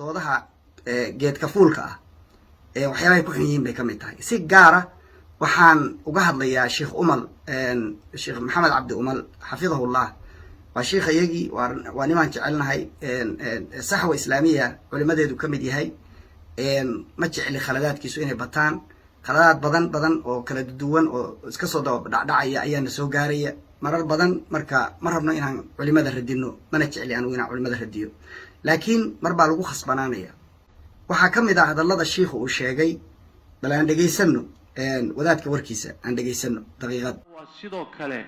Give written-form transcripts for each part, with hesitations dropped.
doodaha geedka fuulka ah waxyaabahay ku xun yihiin bay ka mid tahay. Si gaara waxaan uga hadlayaa Sheekh Umal, Sheekh Maxamed Cabdi Umal xafidahullah. waa sheekhayagii waa nimaan jecelnahay saxwa islaamiya culimadeedu ka mid yahay. ma jecli khaladaadkiisu inay bataan. khaladaad badan oo kala duwan oo iska soo daba dhacdhacaya ayaana soo gaaraya marar badan. marka ma rabno inaan culimada radino, mana jecli anigu inaan culimada radiyo, laakiin mar baa lagu khasbanaanaya. waxaa ka mid ah hadallada shiikhu uu sheegay, bal aan dhegaysano wadaadka warkiisa aan dhegaysano daqiiqad. waa sidoo kale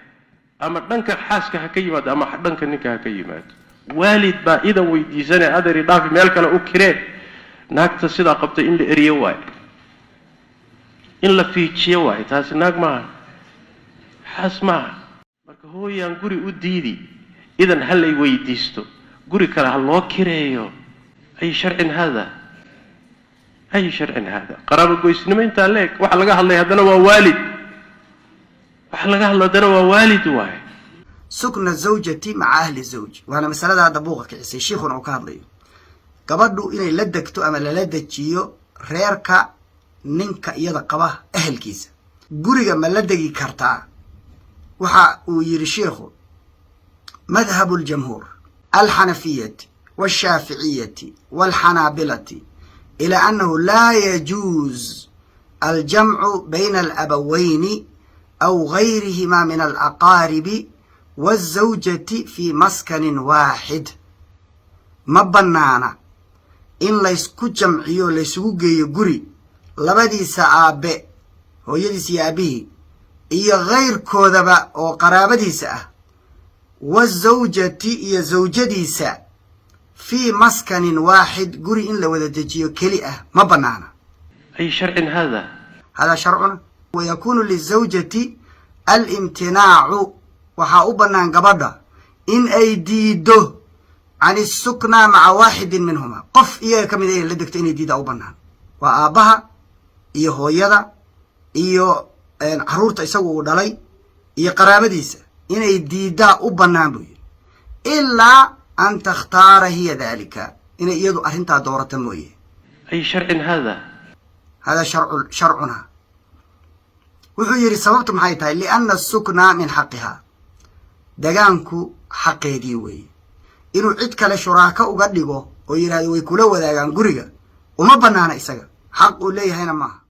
ama dhanka xaaska ha ka yimaado ama dhanka ninka ha ka yimaado, waalid baa idan weydiisanay adari dhaafi meel kale u kireen, naagta sidaa qabtay in la eriyo waayo, in la fiijiyo waayo. taasi naag maaha, xaas maaha. marka hooyaan guri u diidi, idan ha lay weydiisto, guri kale ha loo kireeyo. ay sharcin hada, ay sharcin hada. qaraabo goysnimo intaa leeg waxa laga hadlay haddana waa waalid, waxa laga hadlo haddana waa waalid waaye. sukna zawjati maca ahli zawj, waana masalada hadda buuqa kicisay shiikhuna uu ka hadlayo. gabadhu inay la degto ama lala dejiyo reerka ninka iyada qaba ahelkiisa. guriga ma la degi kartaa? waxa uu yiri sheekhu madhabu aljamhuur alxanafiyati والشافعية والحنابلة إلى أنه لا يجوز الجمع بين الأبوين أو غيرهما من الأقارب والزوجة في مسكن واحد. ما بنانا إن ليسكو جمعيو ليسكو جيغوري لبدي سآبه هو يدي سيابيه إيا غير كوذبا أو قرابدي سأه والزوجة إيا زوجدي سأه في مسكن واحد قري إن لو دجيو كلئة ما بنانا. أي شرع هذا؟ هذا شرعنا. ويكون للزوجة الامتناع وحاو بنان قبضة إن أيديده عن السكنة مع واحد منهما. قف إياه كمدين لدكت إن يديد أو بنان وآبها إيه هو يدا إيه عرورة يسوه دلي إيه قرابديسة إن يديد أو بنان بي إلا أن تختار هي ذلك إن يدو أهنتا دورة مويه. أي شرع هذا؟ هذا شرعنا. وحيري سببتم حيثها لأن السكنة من حقها دقانكو حق يديوي إنو عدك لشراكة وقدقو ويرادو ويكولو دقان قريقا وما بنانا إساقا حق ليه هنا معها.